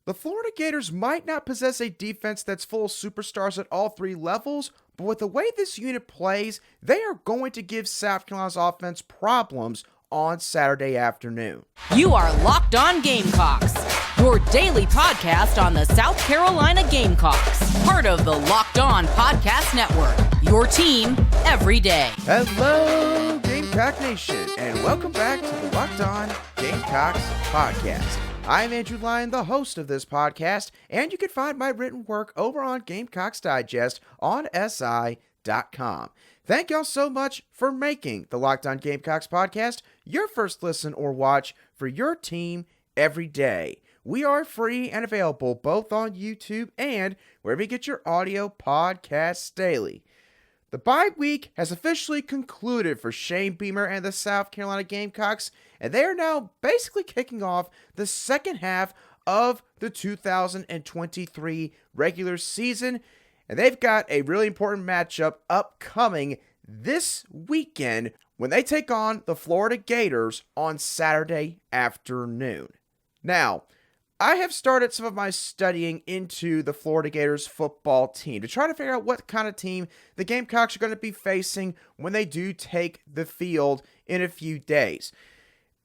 The Florida Gators might not possess a defense that's full of superstars at all three levels, but with the way this unit plays, they are going to give South Carolina's offense problems on Saturday afternoon. You are Locked On Gamecocks, your daily podcast on the South Carolina Gamecocks, part of the Locked On Podcast Network, your team every day. Hello, Gamecock Nation, and welcome back to the Locked On Gamecocks podcast. I'm Andrew Lyon, the host of this podcast, and you can find my written work over on Gamecocks Digest on SI.com. Thank y'all so much for making the Locked On Gamecocks podcast your first listen or watch for your team every day. We are free and available both on YouTube and wherever you get your audio podcasts daily. The bye week has officially concluded for Shane Beamer and the South Carolina Gamecocks, and they are now basically kicking off the second half of the 2023 regular season, and they've got a really important matchup upcoming this weekend when they take on the Florida Gators on Saturday afternoon. Now, I have started some of my studying into the Florida Gators football team to try to figure out what kind of team the Gamecocks are going to be facing when they do take the field in a few days.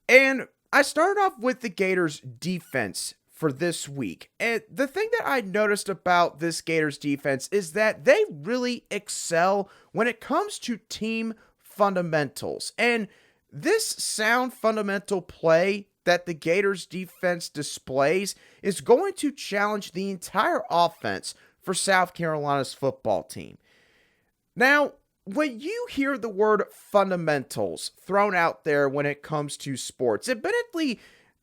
And I started off with the Gators defense for this week. And the thing that I noticed about this Gators defense is that they really excel when it comes to team fundamentals. And this sound fundamental play that the Gators defense displays is going to challenge the entire offense for South Carolina's football team. Now, when you hear the word fundamentals thrown out there when it comes to sports, admittedly,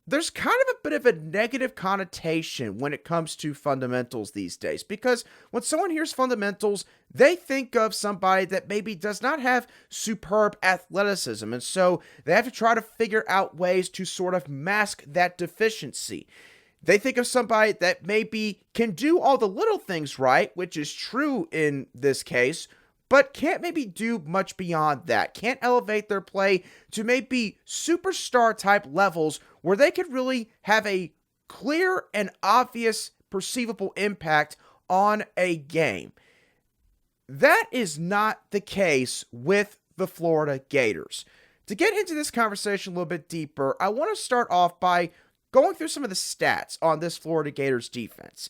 there's kind of a bit of a negative connotation when it comes to fundamentals these days, because when someone hears fundamentals, they think of somebody that maybe does not have superb athleticism, and so they have to try to figure out ways to sort of mask that deficiency. They think of somebody that maybe can do all the little things right, which is true in this case, but can't maybe do much beyond that, can't elevate their play to maybe superstar type levels where they could really have a clear and obvious perceivable impact on a game. That is not the case with the Florida Gators. To get into this conversation a little bit deeper, I want to start off by going through some of the stats on this Florida Gators defense.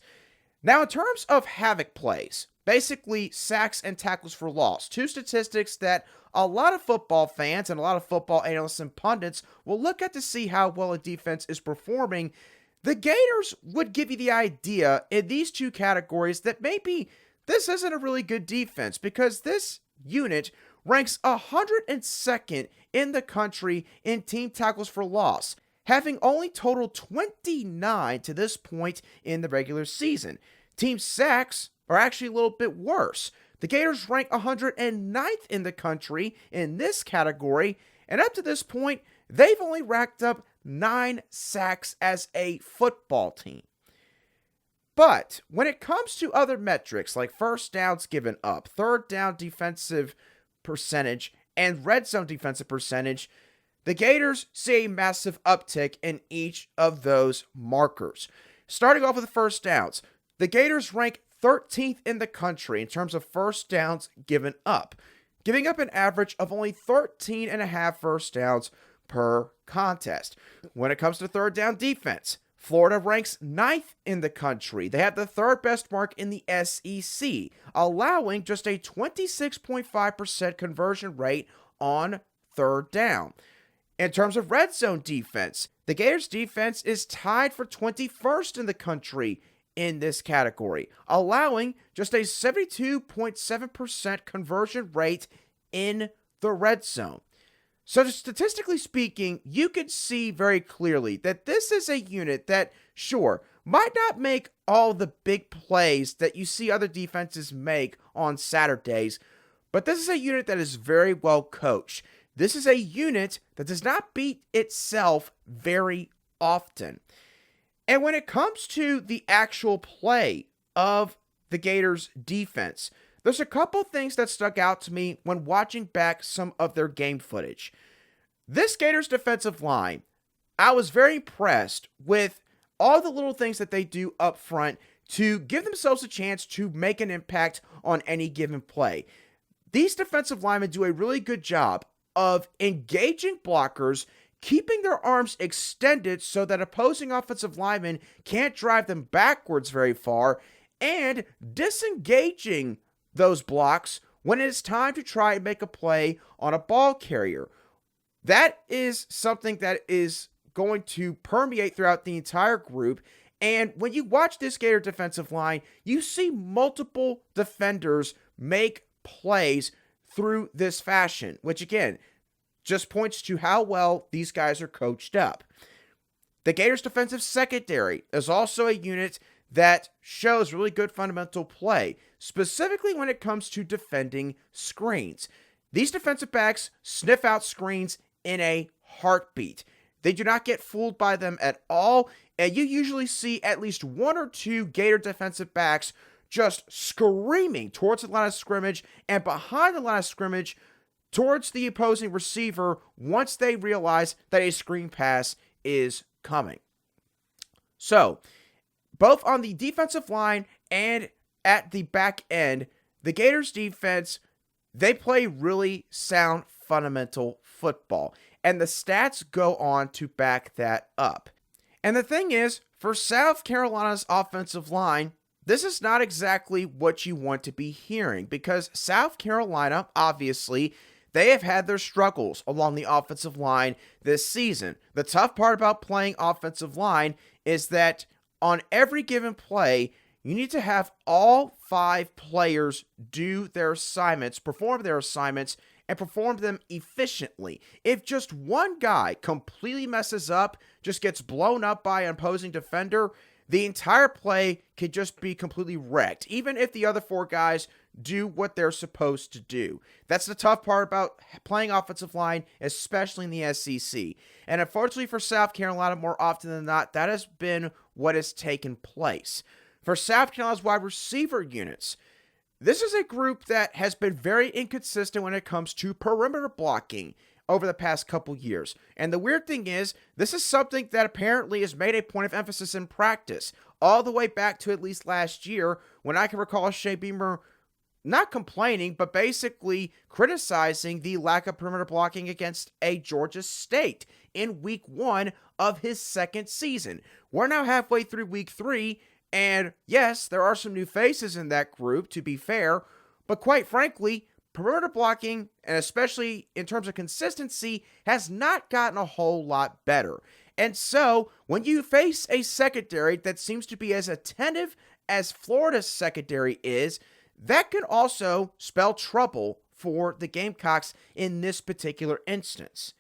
Now, in terms of havoc plays, basically sacks and tackles for loss, two statistics that a lot of football fans and a lot of football analysts and pundits will look at to see how well a defense is performing. The Gators would give you the idea in these two categories that maybe this isn't a really good defense, because this unit ranks 102nd in the country in team tackles for loss, having only totaled 29 to this point in the regular season. Team sacks are actually a little bit worse. The Gators rank 109th in the country in this category, and up to this point, they've only racked up 9 sacks as a football team. But when it comes to other metrics like first downs given up, third down defensive percentage, and red zone defensive percentage, the Gators see a massive uptick in each of those markers. Starting off with the first downs, the Gators rank 13th in the country in terms of first downs given up, giving up an average of only 13.5 first downs per contest. When it comes to third down defense, Florida ranks 9th in the country. They have the third best mark in the SEC, allowing just a 26.5% conversion rate on third down. In terms of red zone defense, the Gators defense is tied for 21st in the country in this category, allowing just a 72.7% conversion rate in the red zone. So statistically speaking, you can see very clearly that this is a unit that, sure, might not make all the big plays that you see other defenses make on Saturdays, but this is a unit that is very well coached. This is a unit that does not beat itself very often. And when it comes to the actual play of the Gators defense, there's a couple things that stuck out to me when watching back some of their game footage. This Gators defensive line, I was very impressed with all the little things that they do up front to give themselves a chance to make an impact on any given play. These defensive linemen do a really good job of engaging blockers, keeping their arms extended so that opposing offensive linemen can't drive them backwards very far, and disengaging those blocks when it is time to try and make a play on a ball carrier. That is something that is going to permeate throughout the entire group. And when you watch this Gator defensive line, you see multiple defenders make plays through this fashion, which again, just points to how well these guys are coached up. The Gators defensive secondary is also a unit that shows really good fundamental play, specifically when it comes to defending screens. These defensive backs sniff out screens in a heartbeat. They do not get fooled by them at all, and you usually see at least one or two Gator defensive backs just screaming towards the line of scrimmage and behind the line of scrimmage towards the opposing receiver once they realize that a screen pass is coming. So, both on the defensive line and at the back end, the Gators defense, they play really sound fundamental football, and the stats go on to back that up. And the thing is, for South Carolina's offensive line, this is not exactly what you want to be hearing, because South Carolina, obviously, they have had their struggles along the offensive line this season. The tough part about playing offensive line is that on every given play, you need to have all 5 players do their assignments, perform their assignments, and perform them efficiently. If just one guy completely messes up, just gets blown up by an opposing defender, the entire play could just be completely wrecked, even if the other 4 guys do what they're supposed to do. That's the tough part about playing offensive line, especially in the SEC. And unfortunately for South Carolina, more often than not, that has been what has taken place. For South Carolina's wide receiver units, this is a group that has been very inconsistent when it comes to perimeter blocking over the past couple years. And the weird thing is, this is something that apparently is made a point of emphasis in practice, all the way back to at least last year, when I can recall Shea Beamer not complaining, but basically criticizing the lack of perimeter blocking against a Georgia State in week 1 of his second season. We're now halfway through week 3, and yes, there are some new faces in that group, to be fair, but quite frankly, perimeter blocking, and especially in terms of consistency, has not gotten a whole lot better. And so, when you face a secondary that seems to be as attentive as Florida's secondary is, that could also spell trouble for the Gamecocks in this particular instance.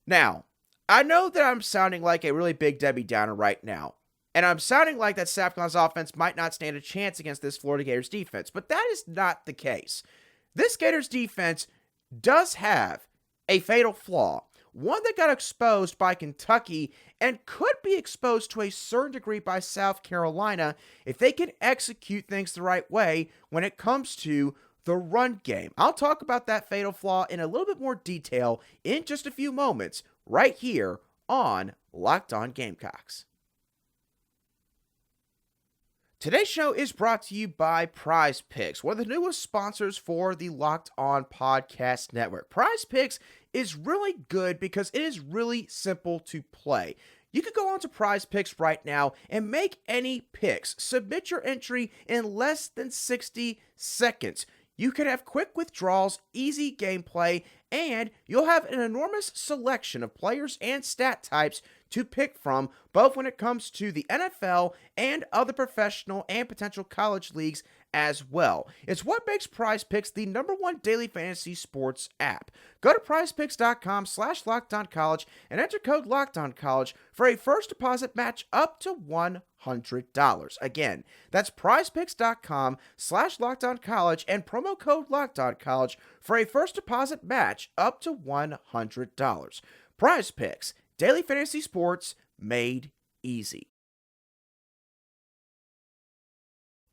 Now, I know that I'm sounding like a really big Debbie Downer right now, and I'm sounding like that South Carolina's offense might not stand a chance against this Florida Gators defense, but that is not the case. This Gators defense does have a fatal flaw, one that got exposed by Kentucky and could be exposed to a certain degree by South Carolina if they can execute things the right way when it comes to the run game. I'll talk about that fatal flaw in a little bit more detail in just a few moments right here on Locked On Gamecocks. Today's show is brought to you by Prize Picks, one of the newest sponsors for the Locked On Podcast Network. Prize Picks is really good because it is really simple to play. You can go on to Prize Picks right now and make any picks. Submit your entry in less than 60 seconds. You can have quick withdrawals, easy gameplay, and you'll have an enormous selection of players and stat types to pick from, both when it comes to the NFL and other professional and potential college leagues as well. It's what makes Prize Picks the #1 daily fantasy sports app. Go to prizepicks.com/LockedOnCollege and enter code LockedOnCollege for a first deposit match up to $100. Again, that's prizepicks.com/LockedOnCollege and promo code LockedOnCollege for a first deposit match up to $100. Prize Picks, daily fantasy sports made easy.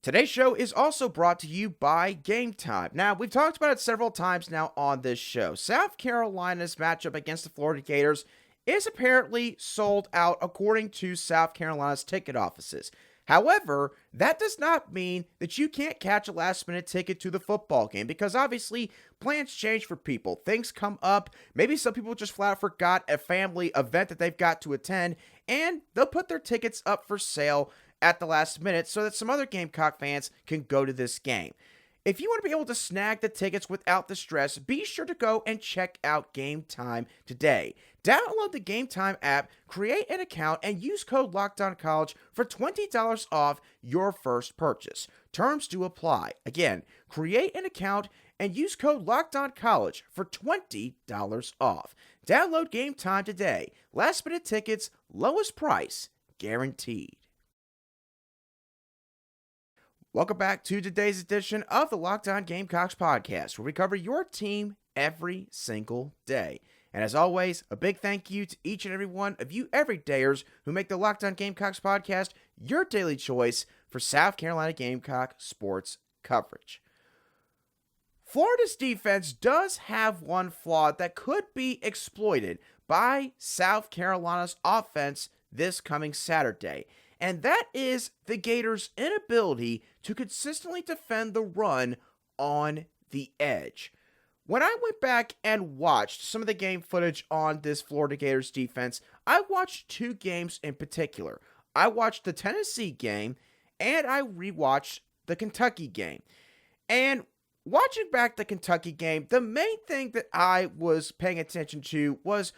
Today's show is also brought to you by Game Time. Now, we've talked about it several times now on this show. South Carolina's matchup against the Florida Gators is apparently sold out according to South Carolina's ticket offices. However, that does not mean that you can't catch a last-minute ticket to the football game, because obviously plans change for people. Things come up. Maybe some people just flat out forgot a family event that they've got to attend, and they'll put their tickets up for sale at the last minute so that some other Gamecock fans can go to this game. If you want to be able to snag the tickets without the stress, be sure to go and check out Game Time today. Download the Game Time app, create an account, and use code LOCKEDONCollege for $20 off your first purchase. Terms do apply. Again, create an account and use code LOCKEDONCollege for $20 off. Download Game Time today. Last minute tickets, lowest price, guaranteed. Welcome back to today's edition of the Locked On Gamecocks podcast, where we cover your team every single day. And as always, a big thank you to each and every one of you everydayers who make the Locked On Gamecocks podcast your daily choice for South Carolina Gamecock sports coverage. Florida's defense does have one flaw that could be exploited by South Carolina's offense this coming Saturday, and that is the Gators' inability to consistently defend the run on the edge. When I went back and watched some of the game footage on this Florida Gators defense, I watched two games in particular. I watched the Tennessee game, and I rewatched the Kentucky game. And watching back the Kentucky game, the main thing that I was paying attention to was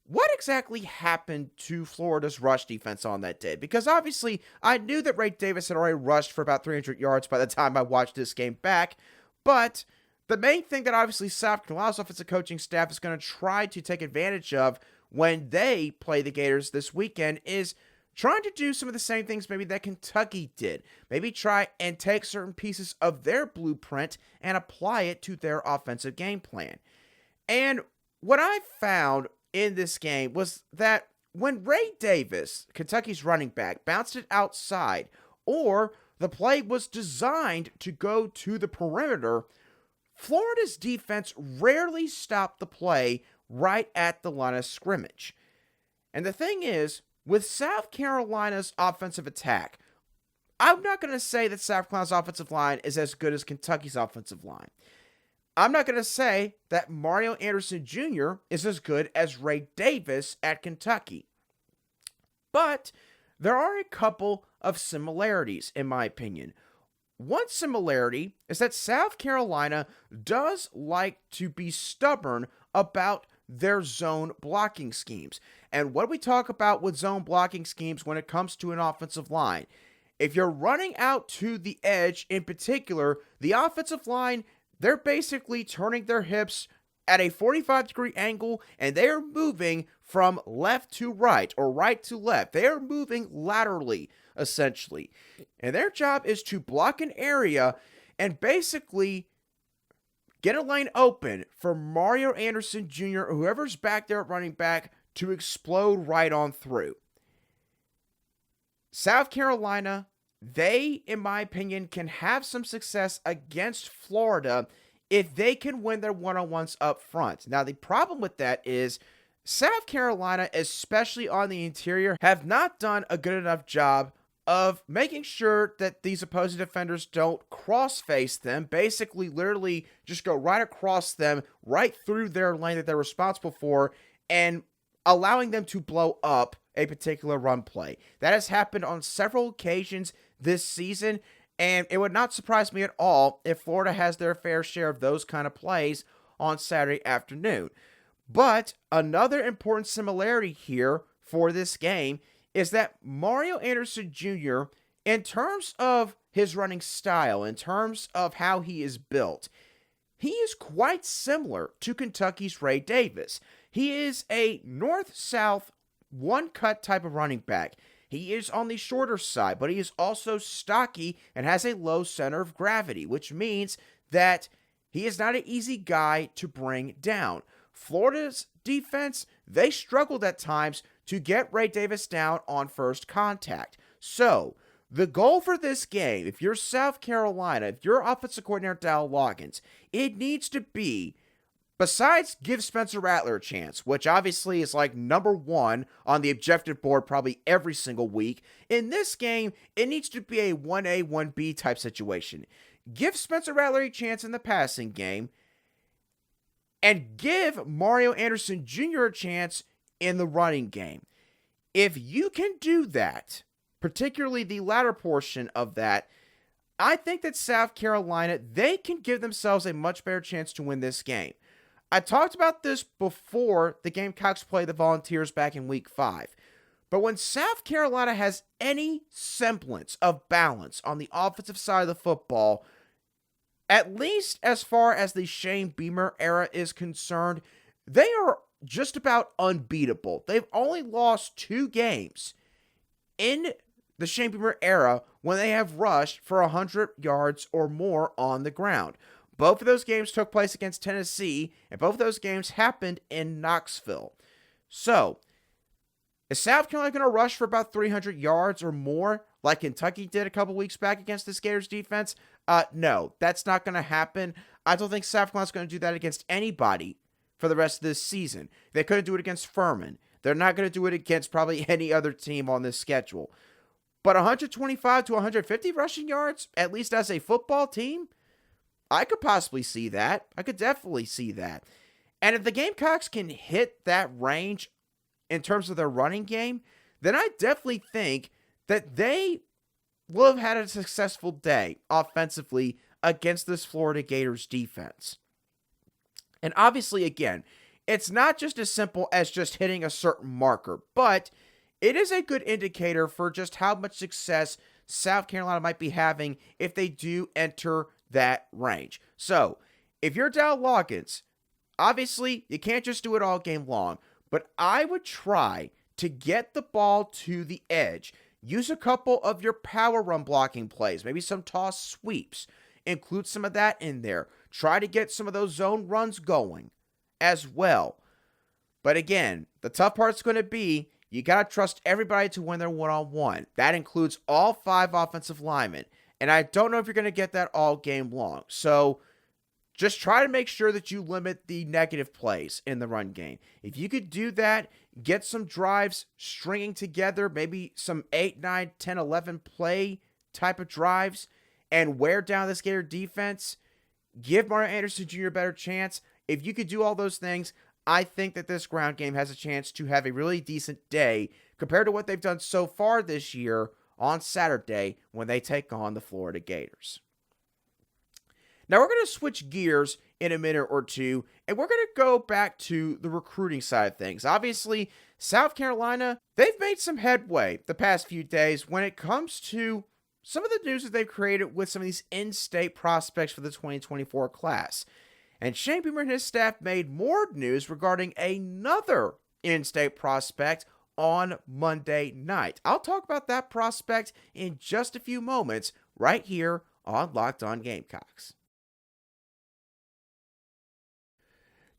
what exactly happened to Florida's rush defense on that day? Because obviously, I knew that Ray Davis had already rushed for about 300 yards by the time I watched this game back, but the main thing that obviously South Carolina's offensive coaching staff is going to try to take advantage of when they play the Gators this weekend is trying to do some of the same things maybe that Kentucky did. Maybe try and take certain pieces of their blueprint and apply it to their offensive game plan. And what I found in this game was that when Ray Davis, Kentucky's running back, bounced it outside, or the play was designed to go to the perimeter, Florida's defense rarely stopped the play right at the line of scrimmage. And the thing is, with South Carolina's offensive attack, I'm not going to say that South Carolina's offensive line is as good as Kentucky's offensive line. I'm not going to say that Mario Anderson Jr. is as good as Ray Davis at Kentucky. But there are a couple of similarities, in my opinion. One similarity is that South Carolina does like to be stubborn about their zone blocking schemes. And what do we talk about with zone blocking schemes when it comes to an offensive line? If you're running out to the edge in particular, the offensive line, they're basically turning their hips at a 45-degree angle, and they are moving from left to right or right to left. They are moving laterally, essentially. And their job is to block an area and basically get a lane open for Mario Anderson Jr. or whoever's back there at running back to explode right on through. South Carolina, they, in my opinion, can have some success against Florida if they can win their one-on-ones up front. Now, the problem with that is South Carolina, especially on the interior, have not done a good enough job of making sure that these opposing defenders don't cross-face them, basically literally just go right across them, right through their lane that they're responsible for, and allowing them to blow up a particular run play. That has happened on several occasions this season, and it would not surprise me at all if Florida has their fair share of those kind of plays on Saturday afternoon. But another important similarity here for this game is that Mario Anderson Jr., in terms of his running style, in terms of how he is built, he is quite similar to Kentucky's Ray Davis. He is a north-south, one-cut type of running back. He is on the shorter side, but he is also stocky and has a low center of gravity, which means that he is not an easy guy to bring down. Florida's defense, they struggled at times to get Ray Davis down on first contact. So, the goal for this game, if you're South Carolina, if you're offensive coordinator Dal Loggins, it needs to be besides give Spencer Rattler a chance, which obviously is like number one on the objective board probably every single week, in this game, it needs to be a 1A, 1B type situation. Give Spencer Rattler a chance in the passing game, and give Mario Anderson Jr. a chance in the running game. If you can do that, particularly the latter portion of that, I think that South Carolina, they can give themselves a much better chance to win this game. I talked about this before the Gamecocks play the Volunteers back in week 5. But when South Carolina has any semblance of balance on the offensive side of the football, at least as far as the Shane Beamer era is concerned, they are just about unbeatable. They've only lost 2 games in the Shane Beamer era when they have rushed for 100 yards or more on the ground. Both of those games took place against Tennessee, and both of those games happened in Knoxville. So, is South Carolina going to rush for about 300 yards or more like Kentucky did a couple weeks back against this Gators defense? No, that's not going to happen. I don't think South Carolina's going to do that against anybody for the rest of this season. They couldn't do it against Furman. They're not going to do it against probably any other team on this schedule. But 125 to 150 rushing yards, at least as a football team, I could possibly see that. I could definitely see that. And if the Gamecocks can hit that range in terms of their running game, then I definitely think that they will have had a successful day offensively against this Florida Gators defense. And obviously, again, it's not just as simple as just hitting a certain marker, but it is a good indicator for just how much success South Carolina might be having if they do enter that range. So, if you're Dow Loggins, obviously, you can't just do it all game long, but I would try to get the ball to the edge. Use a couple of your power run blocking plays, maybe some toss sweeps. Include some of that in there. Try to get some of those zone runs going as well. But again, the tough part's going to be you got to trust everybody to win their one-on-one. That includes all 5 offensive linemen. And I don't know if you're going to get that all game long. So just try to make sure that you limit the negative plays in the run game. If you could do that, get some drives stringing together, maybe some 8, 9, 10, 11 play type of drives, and wear down this Gator defense, give Mario Anderson Jr. a better chance. If you could do all those things, I think that this ground game has a chance to have a really decent day compared to what they've done so far this year on Saturday when they take on the Florida Gators. Now we're going to switch gears in a minute or two, and we're going to go back to the recruiting side of things. Obviously, South Carolina, they've made some headway the past few days when it comes to some of the news that they've created with some of these in-state prospects for the 2024 class. And Shane Beamer and his staff made more news regarding another in-state prospect on Monday night. I'll talk about that prospect in just a few moments right here on Locked On Gamecocks.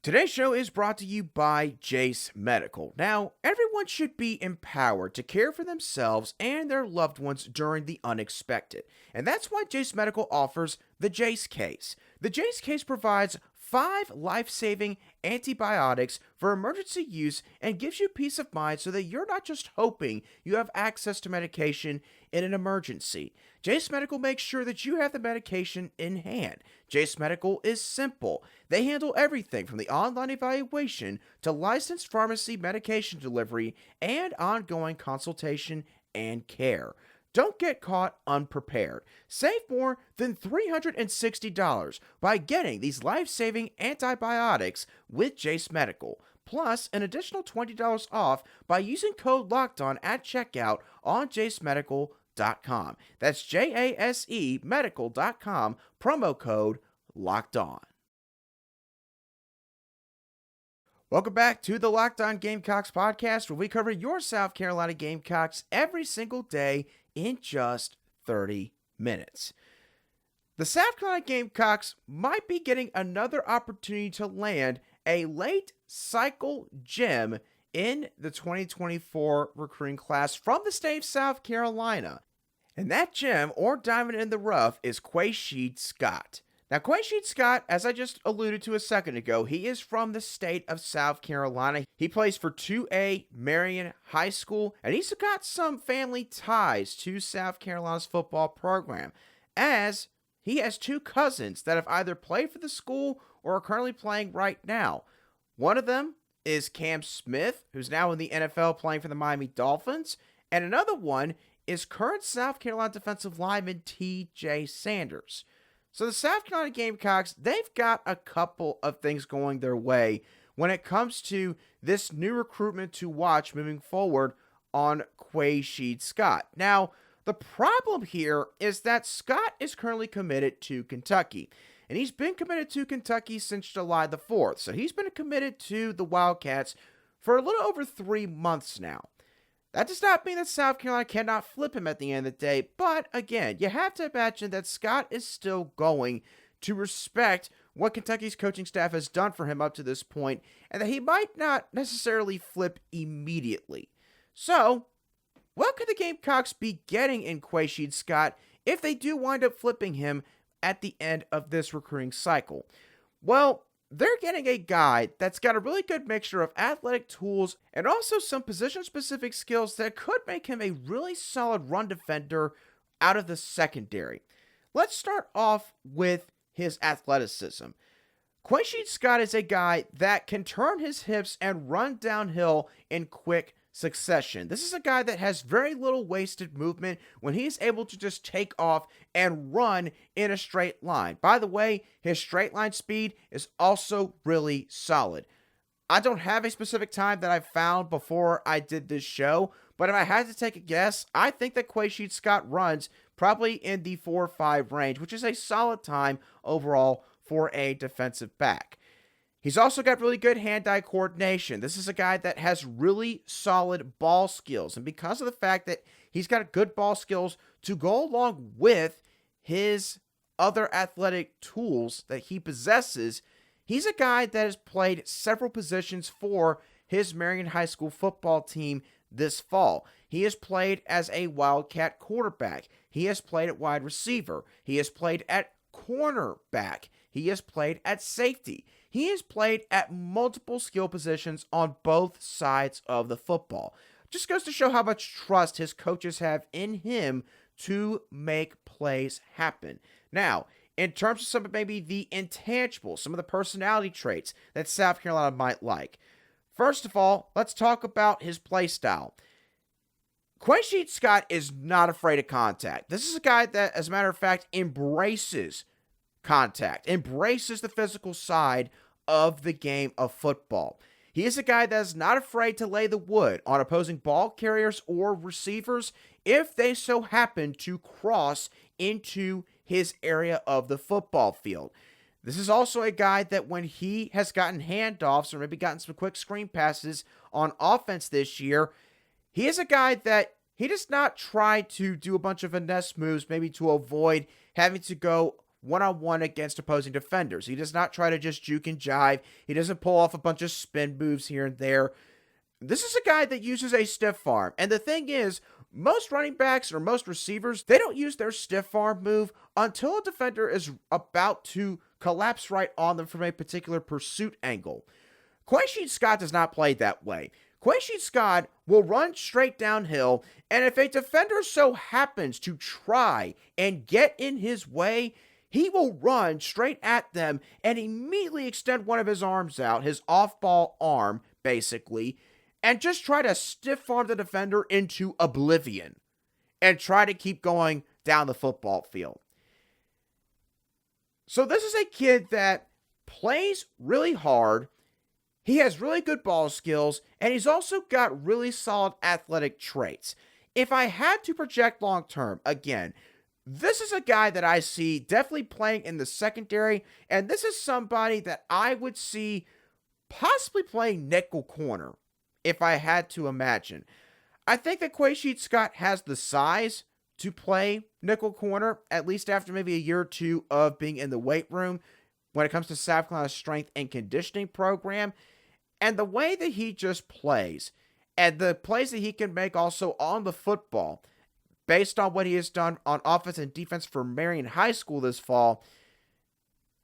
Today's show is brought to you by Jace Medical. Now, everyone should be empowered to care for themselves and their loved ones during the unexpected. And that's why Jace Medical offers the Jace Case. The Jace Case provides 5 life-saving antibiotics for emergency use and gives you peace of mind so that you're not just hoping you have access to medication in an emergency. Jace Medical makes sure that you have the medication in hand. Jace Medical is simple. They handle everything from the online evaluation to licensed pharmacy medication delivery and ongoing consultation and care. Don't get caught unprepared. Save more than $360 by getting these life-saving antibiotics with Jace Medical. Plus, an additional $20 off by using code LOCKEDON at checkout on JaceMedical.com. That's JASE Medical.com, promo code LOCKEDON. Welcome back to the Locked On Gamecocks podcast, where we cover your South Carolina Gamecocks every single day in just 30 minutes. The South Carolina Gamecocks might be getting another opportunity to land a late cycle gem in the 2024 recruiting class from the state of South Carolina. And that gem or diamond in the rough is Quay'sheed Scott. Now, Quay'sheed Scott, as I just alluded to a second ago, he is from the state of South Carolina. He plays for 2A Marion High School, and he's got some family ties to South Carolina's football program, as he has two cousins that have either played for the school or are currently playing right now. One of them is Cam Smith, who's now in the NFL playing for the Miami Dolphins, and another one is current South Carolina defensive lineman T.J. Sanders. So the South Carolina Gamecocks, they've got a couple of things going their way when it comes to this new recruitment to watch moving forward on Quay'sheed Scott. Now, the problem here is that Scott is currently committed to Kentucky. And he's been committed to Kentucky since July the 4th. So he's been committed to the Wildcats for a little over 3 months now. That does not mean that South Carolina cannot flip him at the end of the day, but again, you have to imagine that Scott is still going to respect what Kentucky's coaching staff has done for him up to this point, and that he might not necessarily flip immediately. So, what could the Gamecocks be getting in Quay'sheed Scott if they do wind up flipping him at the end of this recruiting cycle? Well, they're getting a guy that's got a really good mixture of athletic tools and also some position-specific skills that could make him a really solid run defender out of the secondary. Let's start off with his athleticism. Quay'sheed Scott is a guy that can turn his hips and run downhill in quick succession. This is a guy that has very little wasted movement when he's able to just take off and run in a straight line. By the way, his straight line speed is also really solid. I don't have a specific time that I found before I did this show, but if I had to take a guess, I think that Quay'sheed Scott runs probably in the 4.5 range, which is a solid time overall for a defensive back. He's also got really good hand-eye coordination. This is a guy that has really solid ball skills. And because of the fact that he's got good ball skills to go along with his other athletic tools that he possesses, he's a guy that has played several positions for his Marion High School football team this fall. He has played as a Wildcat quarterback. He has played at wide receiver. He has played at cornerback. He has played at safety. He has played at multiple skill positions on both sides of the football. Just goes to show how much trust his coaches have in him to make plays happen. Now, in terms of some of maybe the intangibles, some of the personality traits that South Carolina might like. First of all, let's talk about his play style. Quay'sheed Scott is not afraid of contact. This is a guy that, as a matter of fact, embraces contact, embraces the physical side of the game of football. He is a guy that is not afraid to lay the wood on opposing ball carriers or receivers if they so happen to cross into his area of the football field. This is also a guy that when he has gotten handoffs or maybe gotten some quick screen passes on offense this year, he is a guy that he does not try to do a bunch of finesse moves maybe to avoid having to go one-on-one against opposing defenders. He does not try to just juke and jive. He doesn't pull off a bunch of spin moves here and there. This is a guy that uses a stiff arm. And the thing is, most running backs or most receivers, they don't use their stiff arm move until a defender is about to collapse right on them from a particular pursuit angle. Quay'sheed Scott does not play that way. Quay'sheed Scott will run straight downhill, and if a defender so happens to try and get in his way, he will run straight at them and immediately extend one of his arms out, his off-ball arm, basically, and just try to stiff-arm the defender into oblivion and try to keep going down the football field. So this is a kid that plays really hard. He has really good ball skills, and he's also got really solid athletic traits. If I had to project long-term, again, this is a guy that I see definitely playing in the secondary, and this is somebody that I would see possibly playing nickel corner, if I had to imagine. I think that Quay'sheed Scott has the size to play nickel corner, at least after maybe a year or two of being in the weight room when it comes to South Carolina's strength and conditioning program. And the way that he just plays, and the plays that he can make also on the football, based on what he has done on offense and defense for Marion High School this fall,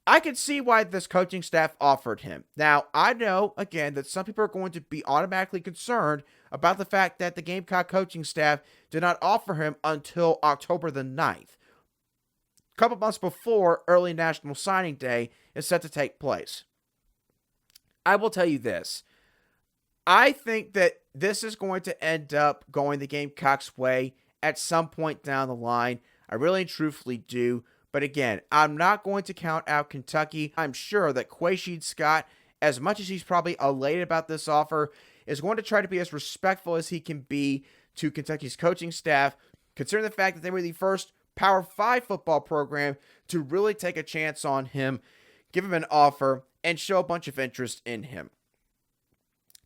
I can see why this coaching staff offered him. Now, I know, again, that some people are going to be automatically concerned about the fact that the Gamecock coaching staff did not offer him until October the 9th. A couple months before early National Signing Day is set to take place. I will tell you this. I think that this is going to end up going the Gamecocks' way at some point down the line. I really and truthfully do. But again, I'm not going to count out Kentucky. I'm sure that Quay'sheed Scott, as much as he's probably elated about this offer, is going to try to be as respectful as he can be to Kentucky's coaching staff, considering the fact that they were the first Power 5 football program to really take a chance on him, give him an offer, and show a bunch of interest in him.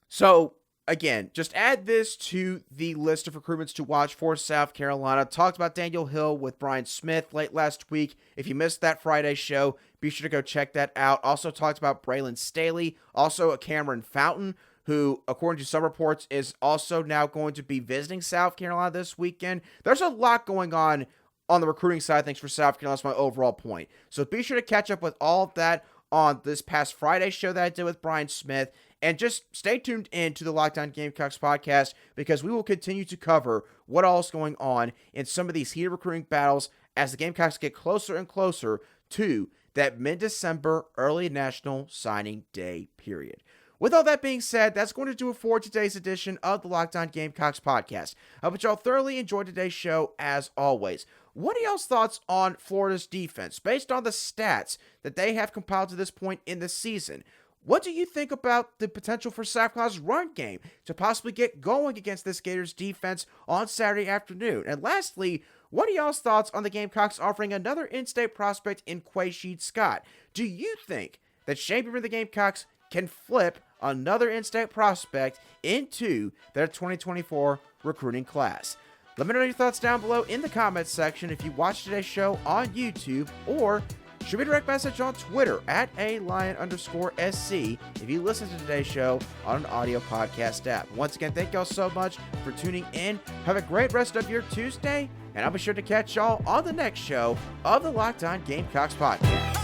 So, again, just add this to the list of recruitments to watch for South Carolina. Talked about Daniel Hill with Brian Smith late last week. If you missed that Friday show, be sure to go check that out. Also talked about Braylon Staley, also a Cameron Fountain, who, according to some reports, is also now going to be visiting South Carolina this weekend. There's a lot going on the recruiting side of things for South Carolina. That's my overall point. So be sure to catch up with all of that on this past Friday show that I did with Brian Smith. And just stay tuned in to the Locked On Gamecocks podcast, because we will continue to cover what all is going on in some of these heated recruiting battles as the Gamecocks get closer and closer to that mid-December early National Signing Day period. With all that being said, that's going to do it for today's edition of the Locked On Gamecocks podcast. I hope y'all thoroughly enjoyed today's show as always. What are y'all's thoughts on Florida's defense based on the stats that they have compiled to this point in the season? What do you think about the potential for South Carolina's run game to possibly get going against this Gators defense on Saturday afternoon? And lastly, what are y'all's thoughts on the Gamecocks offering another in-state prospect in Quay'sheed Scott? Do you think that Shane Beamer and the Gamecocks can flip another in-state prospect into their 2024 recruiting class? Let me know your thoughts down below in the comments section if you watched today's show on YouTube, or shoot me a direct message on Twitter at @Lion_SC if you listen to today's show on an audio podcast app. Once again, thank y'all so much for tuning in. Have a great rest of your Tuesday, and I'll be sure to catch y'all on the next show of the Locked On Gamecocks podcast.